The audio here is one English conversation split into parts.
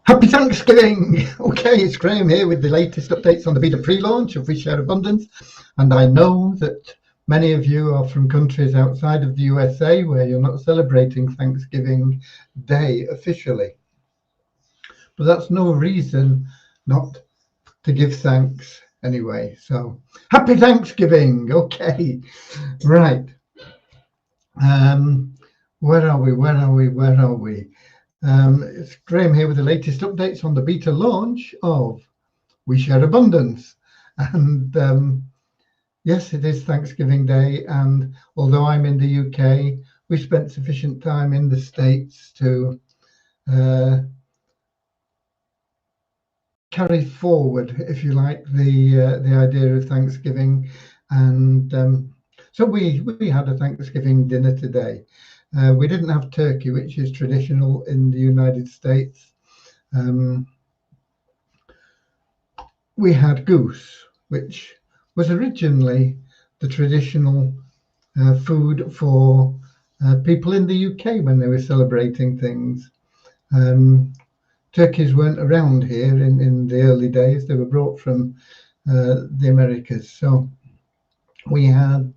Happy Thanksgiving! Okay, it's Graham here with the latest updates on the beta pre-launch of We Share Abundance. And I know that many of you are from countries outside of the USA where you're not celebrating Thanksgiving Day officially. But that's no reason not to give thanks anyway. So, happy Thanksgiving! Okay, right. Where are we? It's Graham here with the latest updates on the beta launch of We Share Abundance. And yes, it is Thanksgiving Day. And although I'm in the UK, we spent sufficient time in the States to carry forward, if you like, the idea of Thanksgiving. And so we had a Thanksgiving dinner today. We didn't have turkey, which is traditional in the United States. We had goose, which was originally the traditional food for people in the UK when they were celebrating things. Turkeys weren't around here in the early days. They were brought from the Americas. So we had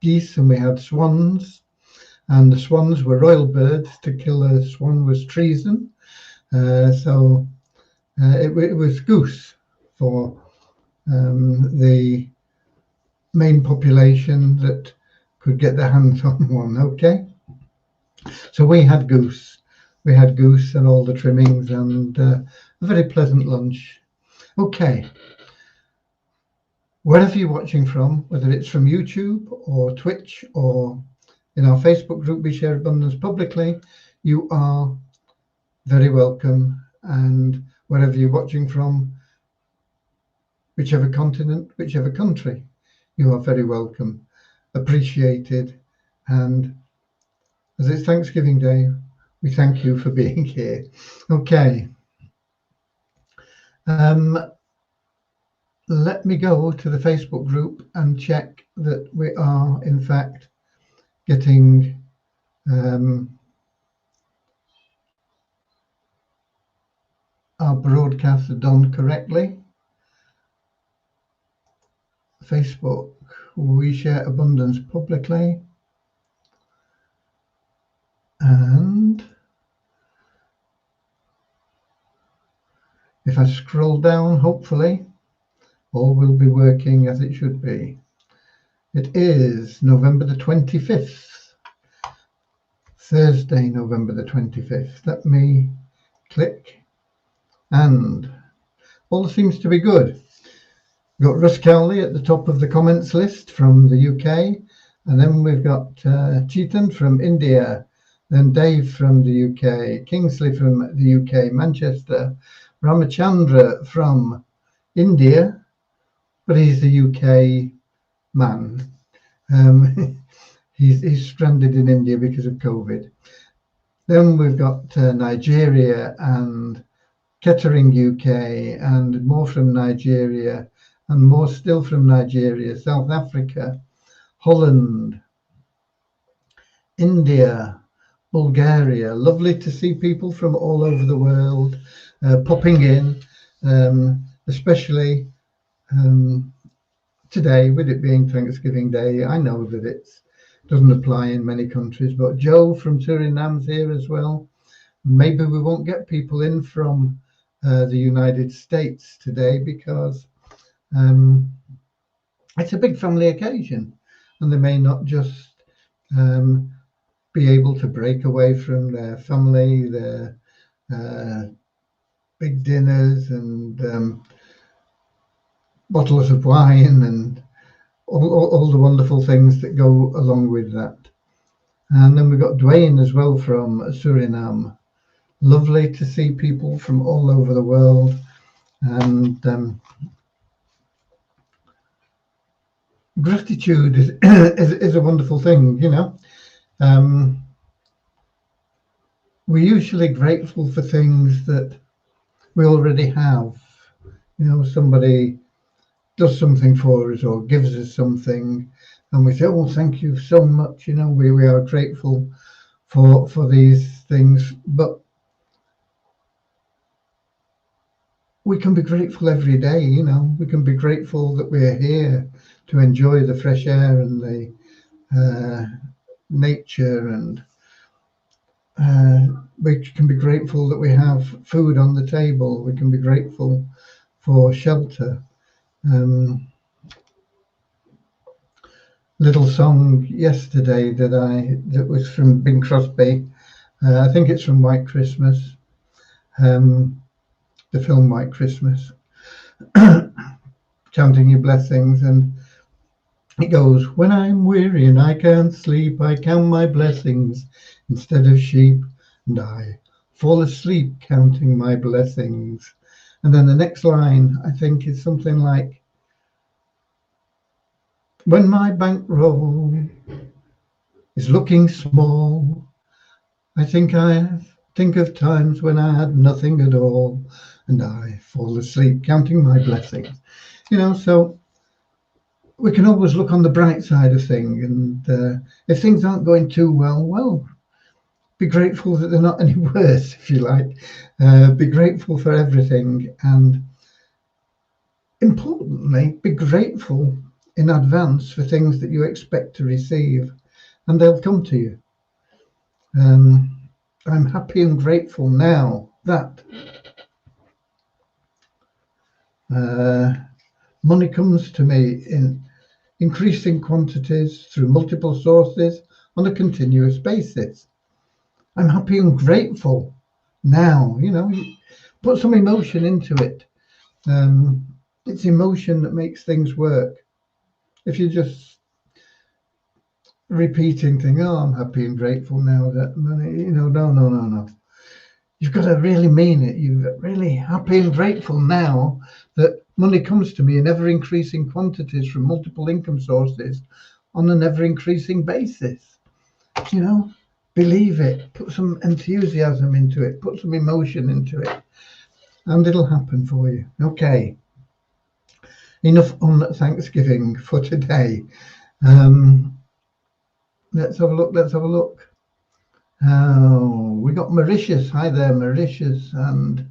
geese and we had swans. And the swans were royal birds. To kill a swan was treason. So it was goose for the main population that could get their hands on one. Okay. So we had goose. We had goose and all the trimmings and a very pleasant lunch. Okay. Wherever you're watching from, whether it's from YouTube or Twitch or in our Facebook group, We Share Abundance Publicly, you are very welcome. And wherever you're watching from, whichever continent, whichever country, you are very welcome, appreciated. And as it's Thanksgiving Day, we thank you for being here. Okay. Let me go to the Facebook group and check that we are, in fact, getting our broadcast done correctly. Facebook, We Share Abundance Publicly. And if I scroll down, hopefully, all will be working as it should be. It is November the 25th. Thursday, November the 25th. Let me click, and all seems to be good. We've got Russ Cowley at the top of the comments list from the UK, and then we've got Chetan from India, then Dave from the UK, Kingsley from the UK, Manchester, Ramachandra from India, but he's a UK man. He's stranded in India because of COVID. Then we've got Nigeria and Kettering, UK, and more from Nigeria, and more still from Nigeria, South Africa, Holland, India, Bulgaria. Lovely to see people from all over the world popping in, especially today, with it being Thanksgiving Day. I know that it doesn't apply in many countries, but Joe from Suriname's here as well. Maybe we won't get people in from the United States today because it's a big family occasion, and they may not just be able to break away from their family, their big dinners and bottles of wine and all the wonderful things that go along with that. And then we've got Dwayne as well from Suriname. Lovely to see people from all over the world. And gratitude is a wonderful thing, you know. We're usually grateful for things that we already have. You know, somebody does something for us or gives us something, and we say, oh, thank you so much. You know, we are grateful for these things. But we can be grateful every day. You know, we can be grateful that we're here to enjoy the fresh air and the nature, and we can be grateful that we have food on the table. We can be grateful for shelter. Little song yesterday that was from Bing Crosby. I think it's from White Christmas, the film White Christmas. Counting your blessings, and it goes, when I'm weary and I can't sleep, I count my blessings instead of sheep, and I fall asleep counting my blessings. And then the next line, I think, is something like, when my bankroll is looking small, I think of times when I had nothing at all, and I fall asleep counting my blessings. You know, so we can always look on the bright side of things, and if things aren't going too well, be grateful that they're not any worse, if you like. Be grateful for everything, and importantly, be grateful in advance for things that you expect to receive, and they'll come to you. I'm happy and grateful now that money comes to me in increasing quantities through multiple sources on a continuous basis. I'm happy and grateful now. You know, put some emotion into it. It's emotion that makes things work. If you're just repeating things, oh, I'm happy and grateful now that money, you know, no. You've got to really mean it. You're really happy and grateful now that money comes to me in ever increasing quantities from multiple income sources on an ever increasing basis. You know, believe it, put some enthusiasm into it, put some emotion into it, and it'll happen for you. Okay, enough on Thanksgiving for today. Let's have a look. We got Mauritius. Hi there, Mauritius, and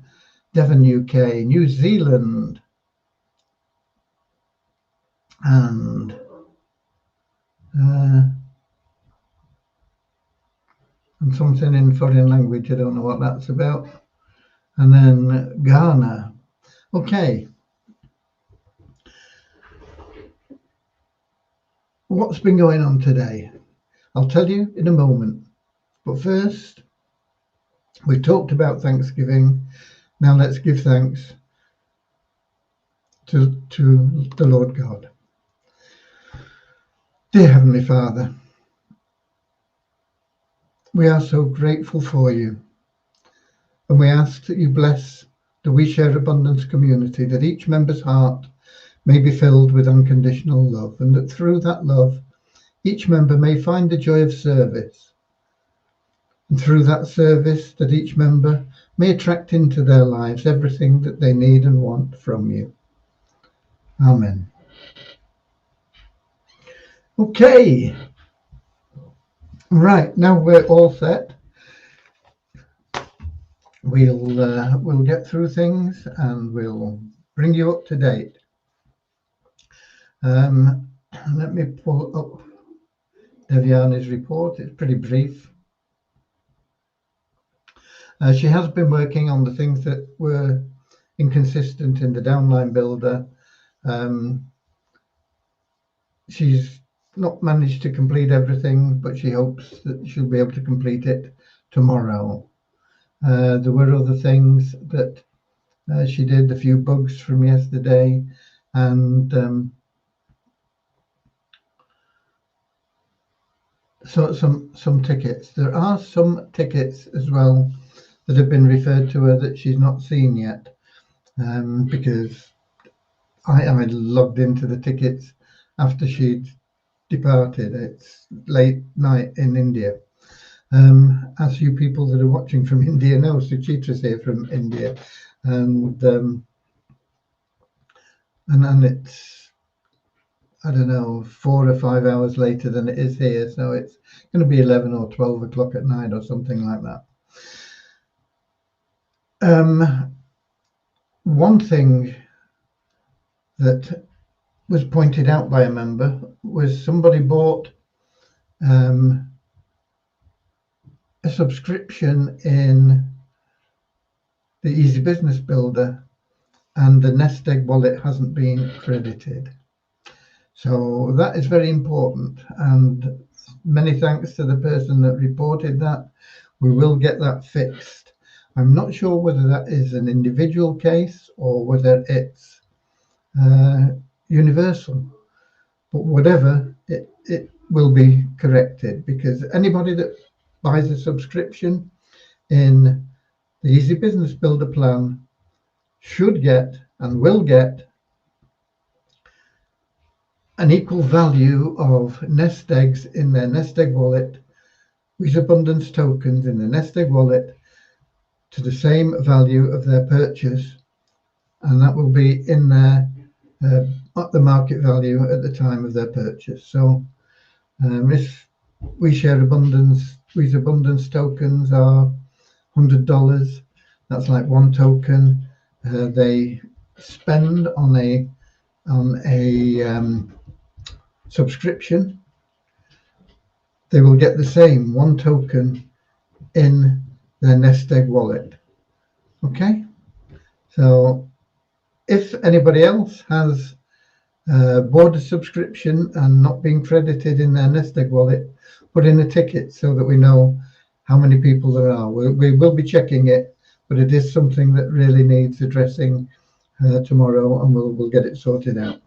Devon, UK, New Zealand, and something in foreign language. I don't know what that's about. And then Ghana. Okay. What's been going on today? I'll tell you in a moment. But first, we talked about Thanksgiving. Now let's give thanks to the Lord God. Dear Heavenly Father, we are so grateful for you. And we ask that you bless the We Share Abundance community, that each member's heart may be filled with unconditional love, and that through that love, each member may find the joy of service. And through that service, that each member may attract into their lives everything that they need and want from you. Amen. Okay. Right, now we're all set. We'll get through things and we'll bring you up to date. Let me pull up Deviani's report. It's pretty brief. She has been working on the things that were inconsistent in the downline builder. She's not managed to complete everything, but she hopes that she'll be able to complete it tomorrow. There were other things that she did, a few bugs from yesterday, and so some tickets. There are some tickets as well that have been referred to her that she's not seen yet, because I logged into the tickets after she'd departed. It's late night in India. As you people that are watching from India know, Suchitra's here from India, and it's, I don't know, 4 or 5 hours later than it is here, so it's going to be 11 or 12 o'clock at night or something like that. one thing that was pointed out by a member was somebody bought a subscription in the Easy Business Builder, and the Nest Egg wallet hasn't been credited. So that is very important, and many thanks to the person that reported that. We will get that fixed. I'm not sure whether that is an individual case or whether it's universal, but whatever, it will be corrected, because anybody that buys a subscription in the Easy Business Builder plan should get and will get an equal value of nest eggs in their Nest Egg wallet, with abundance tokens in the Nest Egg wallet to the same value of their purchase, and that will be in their at the market value at the time of their purchase. So if We Share Abundance with abundance tokens are $100, that's like one token they spend on a subscription, they will get the same one token in their Nest Egg wallet. Okay, so if anybody else has bought a subscription and not been credited in their Nest Egg wallet, put in a ticket so that we know how many people there are. We will be checking it, but it is something that really needs addressing tomorrow, and we'll get it sorted out.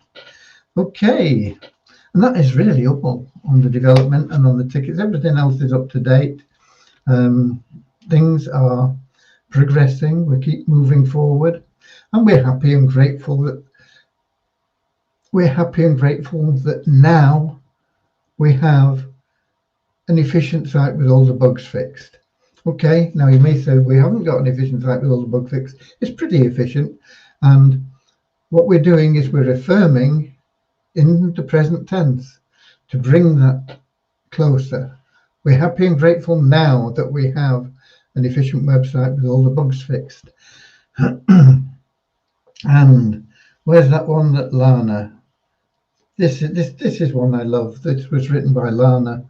Okay, and that is really up on the development and on the tickets. Everything else is up to date. Things are progressing. We keep moving forward, and we're happy and grateful that now we have an efficient site with all the bugs fixed. Okay, now you may say we haven't got an efficient site with all the bugs fixed. It's pretty efficient, and what we're doing is we're affirming in the present tense to bring that closer. We're happy and grateful now that we have an efficient website with all the bugs fixed. And where's that one that Lana? This is one I love. This was written by Lana,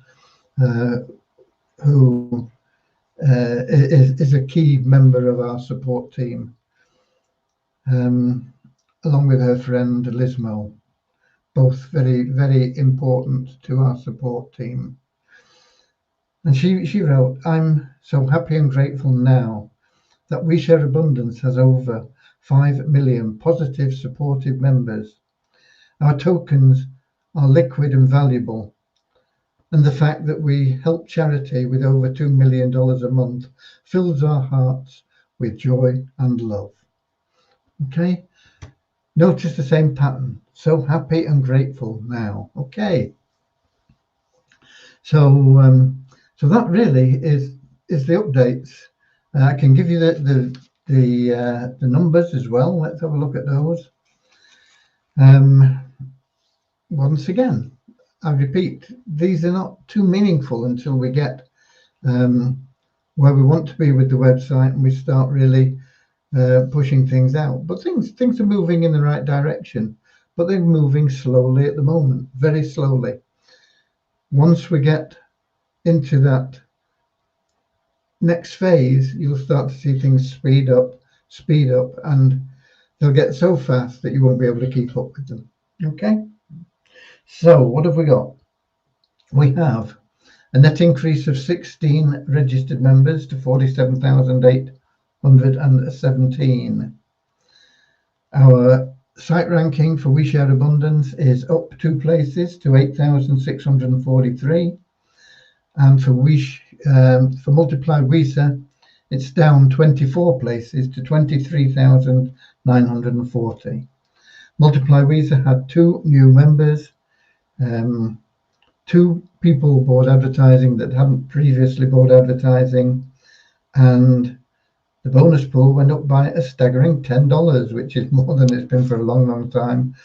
who is a key member of our support team, along with her friend Lizmo. Both very, very important to our support team. And she wrote, "I'm so happy and grateful now that We Share Abundance has over 5 million positive, supportive members. Our tokens are liquid and valuable, and the fact that we help charity with over $2 million a month fills our hearts with joy and love." Okay, notice the same pattern. So happy and grateful now. Okay, so so that really is the updates. I can give you the numbers as well. Let's have a look at those. Once again, I repeat, these are not too meaningful until we get where we want to be with the website and we start really pushing things out. But things are moving in the right direction, but they're moving slowly at the moment, very slowly. Once we get into that next phase, you'll start to see things speed up, and they'll get so fast that you won't be able to keep up with them. Okay, so what have we got? We have a net increase of 16 registered members to 47,817. Our site ranking for We Share Abundance is up 2 places to 8,643, and for Multiply WISA, it's down 24 places to 23,940. Multiply WISA had 2 new members, 2 people bought advertising that hadn't previously bought advertising, and the bonus pool went up by a staggering $10, which is more than it's been for a long, long time,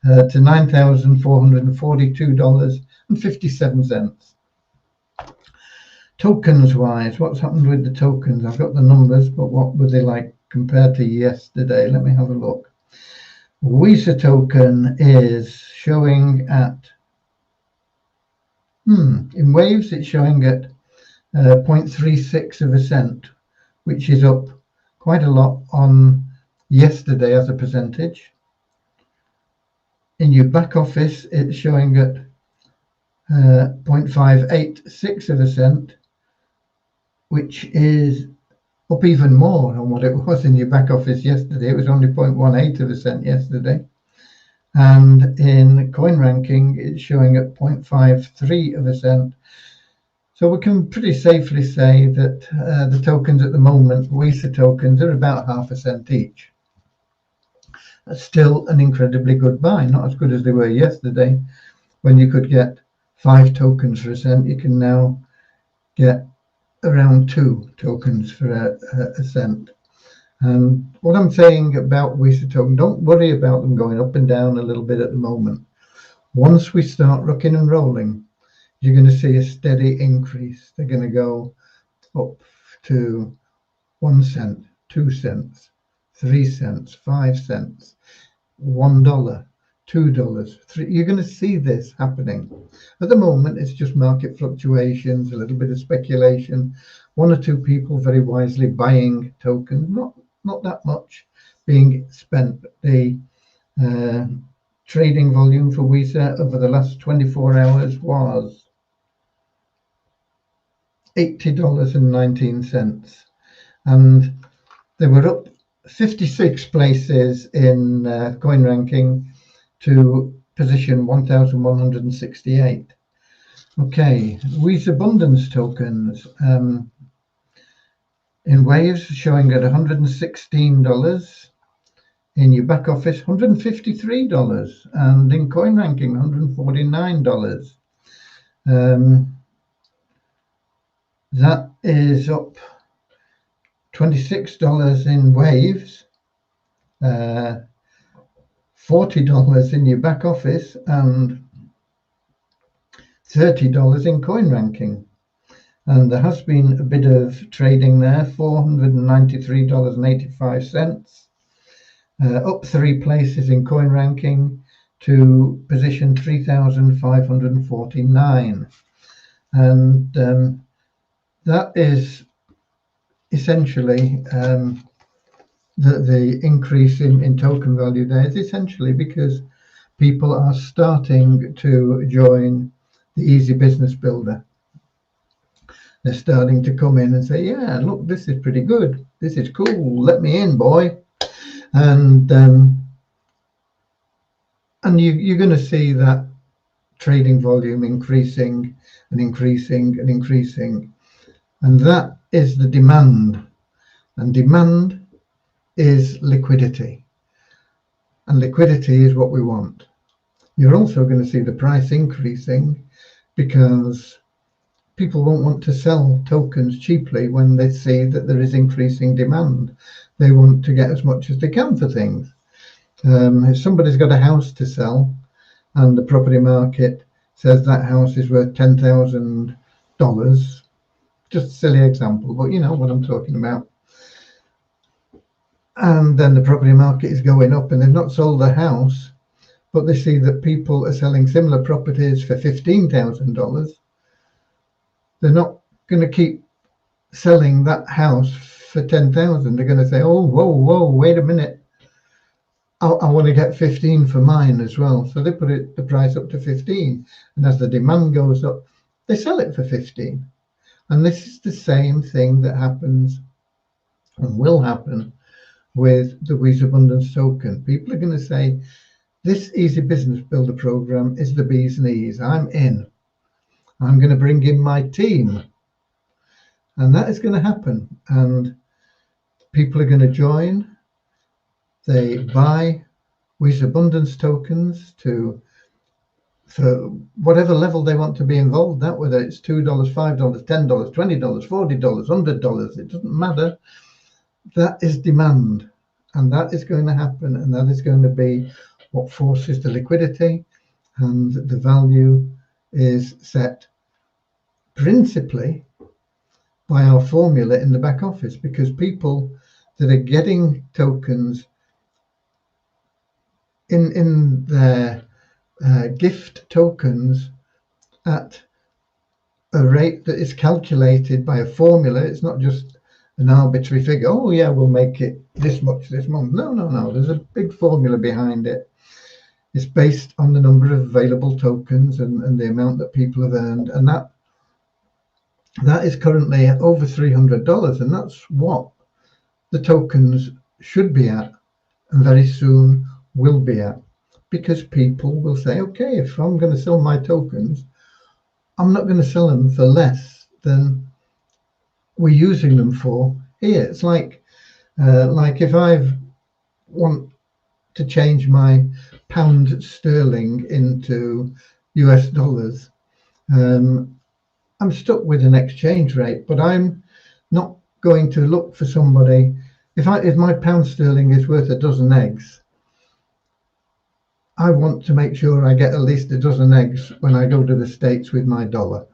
to $9,442.57. Tokens wise, what's happened with the tokens? I've got the numbers, but what were they like compared to yesterday. Let me have a look. WISA token is showing at, in waves, it's showing at 0.36 of a cent, which is up quite a lot on yesterday as a percentage. In your back office, it's showing at 0.586 of a cent, which is up even more on what it was in your back office yesterday. It was only 0.18 of a cent yesterday. And in CoinRanking, it's showing at 0.53 of a cent. So we can pretty safely say that the tokens at the moment, WISA tokens, are about half a cent each. That's still an incredibly good buy, not as good as they were yesterday, when you could get 5 tokens for a cent. You can now get around 2 tokens for a cent. And what I'm saying about WISA token, don't worry about them going up and down a little bit at the moment. Once we start rocking and rolling, you're going to see a steady increase. They're going to go up to 1 cent, 2 cents, 3 cents, 5 cents, $1, $2, $3. You're going to see this happening. At the moment, it's just market fluctuations, a little bit of speculation, 1 or 2 people very wisely buying tokens, not that much being spent. The trading volume for WISA over the last 24 hours was $80.19, and they were up 56 places in CoinRanking to position 1,168. Okay, WISA Abundance tokens in waves showing at $116, in your back office $153, and in CoinRanking $149. That is up $26 in waves, $40 in your back office, and $30 in CoinRanking. And there has been a bit of trading there, $493.85, up 3 places in CoinRanking to position 3,549. And that is essentially the increase in token value there is essentially because people are starting to join the Easy Business Builder. They're starting to come in and say, yeah, look, this is pretty good. This is cool. Let me in, boy. And you're going to see that trading volume increasing and increasing and increasing. And that is the demand. And demand is liquidity. And liquidity is what we want. You're also going to see the price increasing because people won't want to sell tokens cheaply when they see that there is increasing demand. They want to get as much as they can for things. If somebody's got a house to sell and the property market says that house is worth $10,000, just a silly example, but you know what I'm talking about. And then the property market is going up and they've not sold the house, but they see that people are selling similar properties for $15,000. They're not going to keep selling that house for $10,000. They're going to say, oh, whoa, wait a minute. I want to get 15 for mine as well. So they put the price up to 15. And as the demand goes up, they sell it for 15. And this is the same thing that happens and will happen with the WISA Abundance token. People are going to say, this Easy Business Builder program is the bee's knees. I'm in. I'm going to bring in my team. And that is going to happen. And people are going to join. They buy WISA Abundance tokens for whatever level they want to be involved at, whether it's $2, $5, $10, $20, $40, $100, it doesn't matter. That is demand. And that is going to happen. And that is going to be what forces the liquidity, and the value is set principally by our formula in the back office, because people that are getting tokens in their gift tokens at a rate that is calculated by a formula. It's not just an arbitrary figure. Oh yeah, we'll make it this much this month. No. There's a big formula behind it. It's based on the number of available tokens and the amount that people have earned, and that is currently over $300, and that's what the tokens should be at, and very soon will be at, because people will say, okay, if I'm going to sell my tokens, I'm not going to sell them for less than we're using them for here. It's like if I want to change my pound sterling into US dollars, I'm stuck with an exchange rate, but I'm not going to look for somebody. If my pound sterling is worth a dozen eggs, I want to make sure I get at least a dozen eggs when I go to the States with my dollar.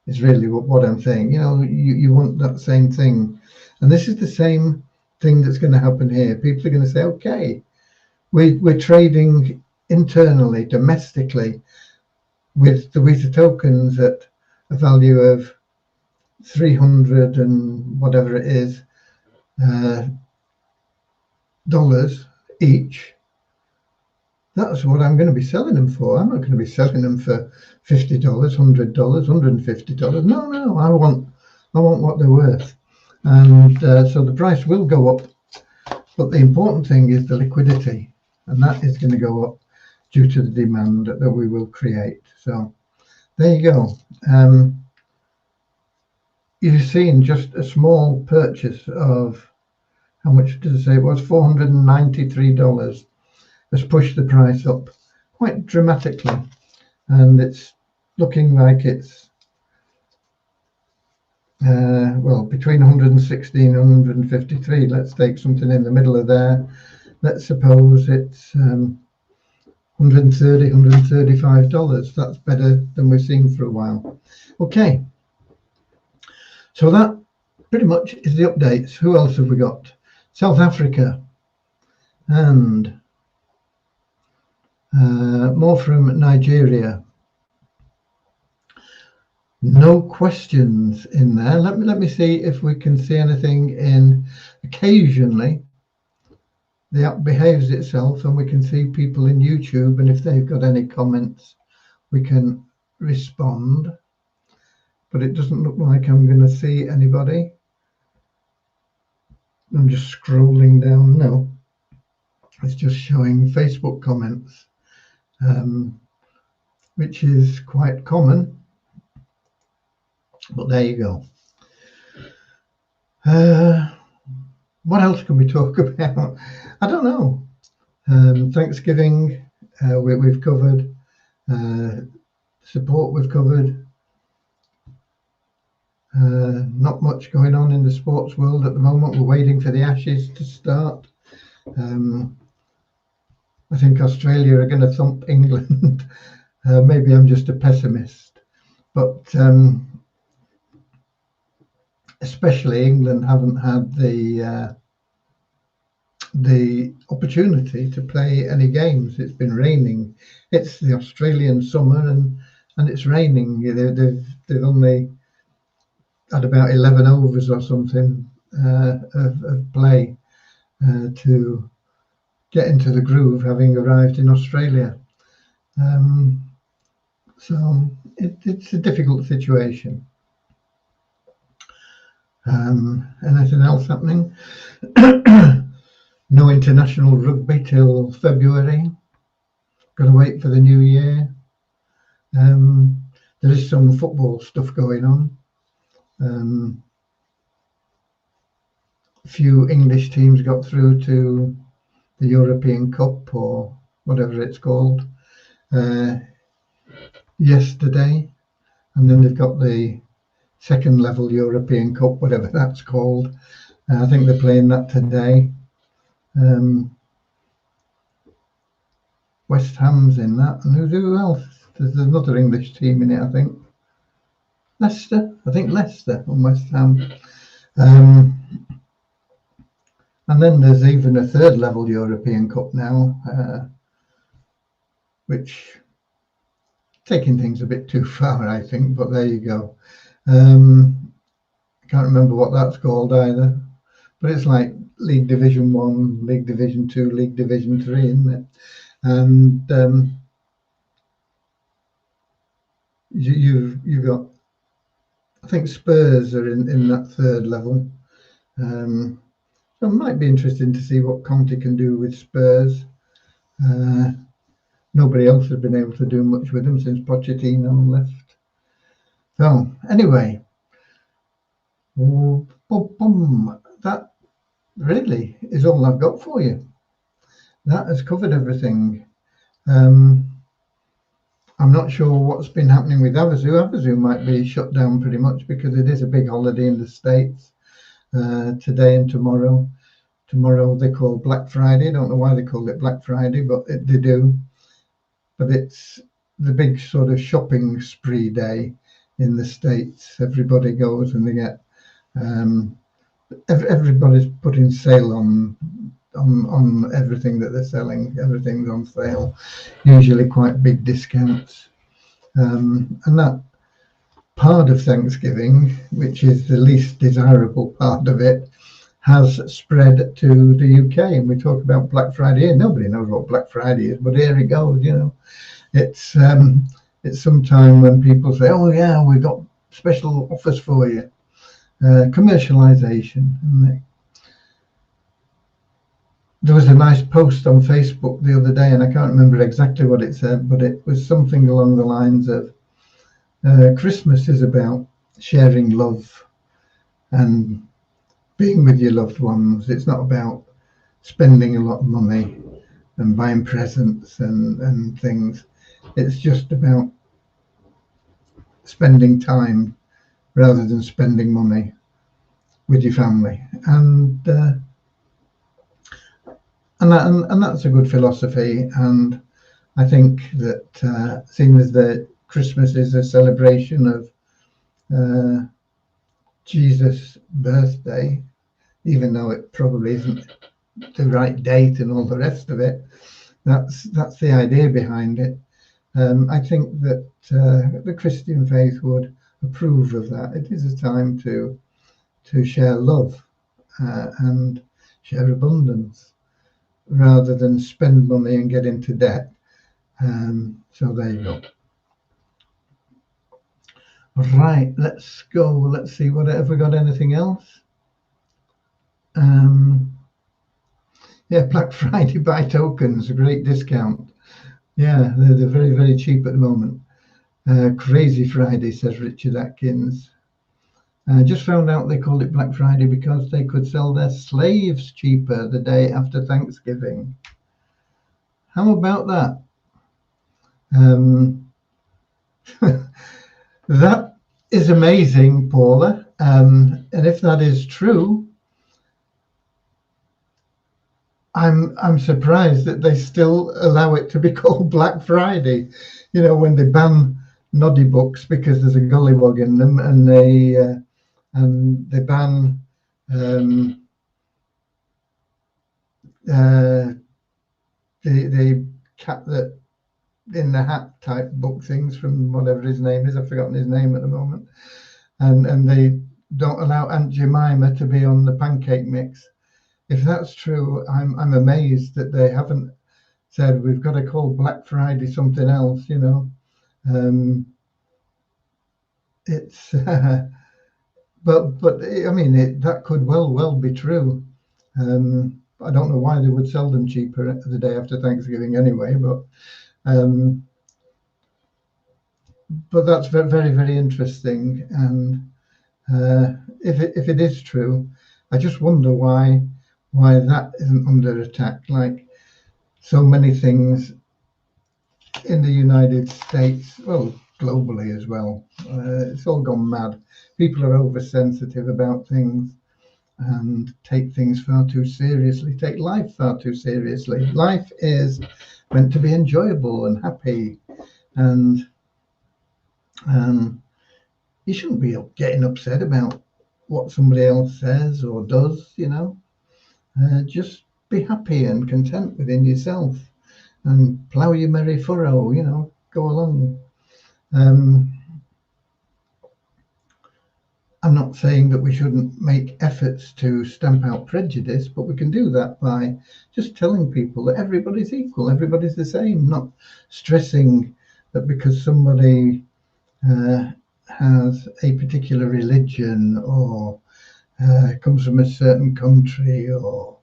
Is really what I'm saying. You want that same thing. And this is the same thing that's going to happen here. People are going to say, okay, we're trading internally, domestically, with the Weta tokens at a value of 300 and whatever it is dollars each. That's what I'm going to be selling them for. I'm not going to be selling them for $50, $100, $150. No, I want what they're worth. And so the price will go up, but the important thing is the liquidity, and that is going to go up due to the demand that we will create. So there you go. You've seen just a small purchase of, how much did I say it was? $493 has pushed the price up quite dramatically, and it's looking like it's well, between 116 and 153. Let's take something in the middle of there. Let's suppose it's $130, $135. That's better than we've seen for a while. Okay, so that pretty much is the updates. Who else have we got? South Africa, and more from Nigeria. No questions in there. Let me see if we can see anything in. Occasionally the app behaves itself and we can see people in YouTube, and if they've got any comments we can respond, but it doesn't look like I'm going to see anybody. I'm just scrolling down. No, it's just showing Facebook comments, which is quite common, but there you go. What else can we talk about? I don't know. Thanksgiving we've covered, support we've covered. Not much going on in the sports world at the moment. We're waiting for the Ashes to start. I think Australia are going to thump England. Maybe I'm just a pessimist, but especially England haven't had the opportunity to play any games. It's been raining. It's the Australian summer, and it's raining. They've only had about 11 overs or something of play to get into the groove, having arrived in Australia. So it's a difficult situation. Anything else happening? No international rugby till February. Got to wait for the new year. There is some football stuff going on. A few English teams got through to the European Cup, or whatever it's called, yesterday, and then they've got the second level European Cup, whatever that's called. I think they're playing that today. West Ham's in that, and who else? There's another English team in it, I think. Leicester and West Ham. And then there's even a third level European Cup now, which taking things a bit too far, I think, but there you go. Can't remember what that's called either, but it's like League Division 1, League Division 2, League Division 3, isn't it? And you've got, I think Spurs are in that third level. So it might be interesting to see what Conte can do with Spurs. Nobody else has been able to do much with them since Pochettino left. So anyway, that really is all I've got for you. That has covered everything. I'm not sure what's been happening with Havasu. Havasu might be shut down pretty much because it is a big holiday in the States today and tomorrow. Tomorrow they call Black Friday. I don't know why they call it Black Friday, but they do. But it's the big sort of shopping spree day in the States. Everybody goes and they get everybody's putting sale on everything that they're selling. Everything's on sale, usually quite big discounts. And that part of Thanksgiving, which is the least desirable part of it, has spread to the UK. And we talk about Black Friday here. Nobody knows what Black Friday is, but here it goes. You know, it's some time when people say, "Oh yeah, we've got special offers for you." Commercialization. There was a nice post on Facebook the other day, and I can't remember exactly what it said, but it was something along the lines of Christmas is about sharing love and being with your loved ones. It's not about spending a lot of money and buying presents and things. It's just about spending time rather than spending money with your family. And that's a good philosophy. And I think that seeing as that Christmas is a celebration of Jesus' birthday, even though it probably isn't the right date and all the rest of it, that's the idea behind it. I think that the Christian faith would approve of that. It is a time to share love and share abundance, rather than spend money and get into debt. So there you go. Right, let's go. Let's see, have we got anything else? Yeah, Black Friday buy tokens, a great discount. Yeah, they're very, very cheap at the moment. Crazy Friday, says Richard Atkins. Just found out they called it Black Friday because they could sell their slaves cheaper the day after Thanksgiving. How about that? That is amazing, Paula. And if that is true, I'm surprised that they still allow it to be called Black Friday. You know, when they ban noddy books because there's a gollywog in them, and they ban the cat that in the hat type book things from whatever his name is. I've forgotten his name at the moment. And they don't allow Aunt Jemima to be on the pancake mix. If that's true, I'm amazed that they haven't said we've got to call Black Friday something else. You know, it's but I mean that could well be true. I don't know why they would sell them cheaper the day after Thanksgiving anyway, but that's very, very interesting. And if it is true, I just wonder why that isn't under attack, like so many things in the United States, well, globally as well. It's all gone mad. People are oversensitive about things and take things far too seriously, take life far too seriously. Life is meant to be enjoyable and happy, and you shouldn't be getting upset about what somebody else says or does, you know. just be happy and content within yourself and plough your merry furrow, go along. I'm not saying that we shouldn't make efforts to stamp out prejudice, but we can do that by just telling people that everybody's equal, everybody's the same, not stressing that because somebody has a particular religion or comes from a certain country or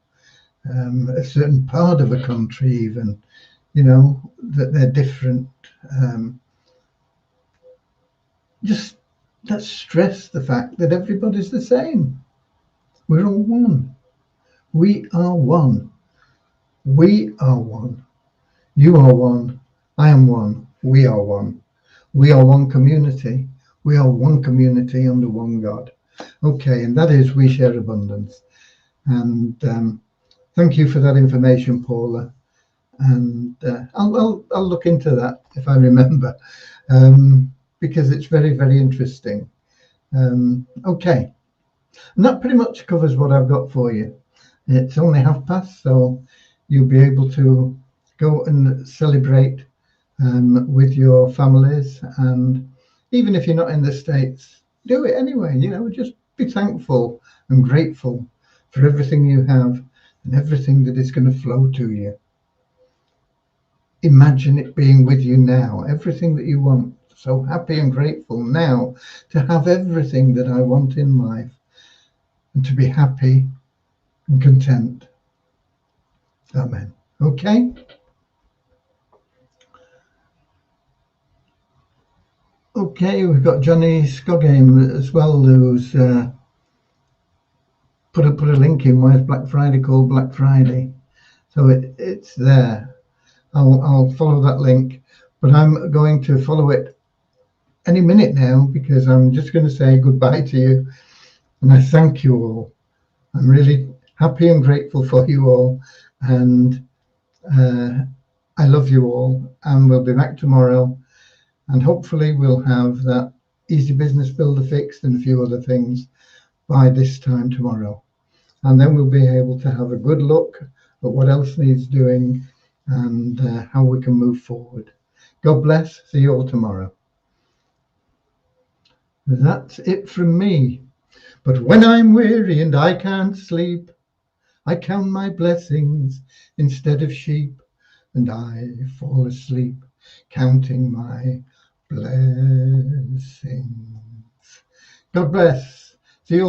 a certain part of a country even, that they're different. Just let's stress the fact that everybody's the same. We're all one. We are one. We are one. You are one. I am one. We are one. We are one community. We are one community under one God. Okay, and that is We Share Abundance. And thank you for that information, Paula. And I'll look into that if I remember, because it's very, very interesting. Okay, and that pretty much covers what I've got for you. It's only past, so you'll be able to go and celebrate with your families. And even if you're not in the States, do it anyway. Just be thankful and grateful for everything you have and everything that is going to flow to you. Imagine it being with you now, everything that you want. So happy and grateful now to have everything that I want in life and to be happy and content. Amen. Okay. Okay, we've got Johnny Scoggame as well, who's put a link in. Why is Black Friday called Black Friday? So it's there. I'll follow that link, but I'm going to follow it any minute now because I'm just going to say goodbye to you, and I thank you all. I'm really happy and grateful for you all, and I love you all, and we'll be back tomorrow, and hopefully we'll have that Easy Business Builder fixed and a few other things by this time tomorrow. And then we'll be able to have a good look at what else needs doing and how we can move forward. God bless. See you all tomorrow. That's it from me. But when I'm weary and I can't sleep, I count my blessings instead of sheep, and I fall asleep counting my blessings. God bless.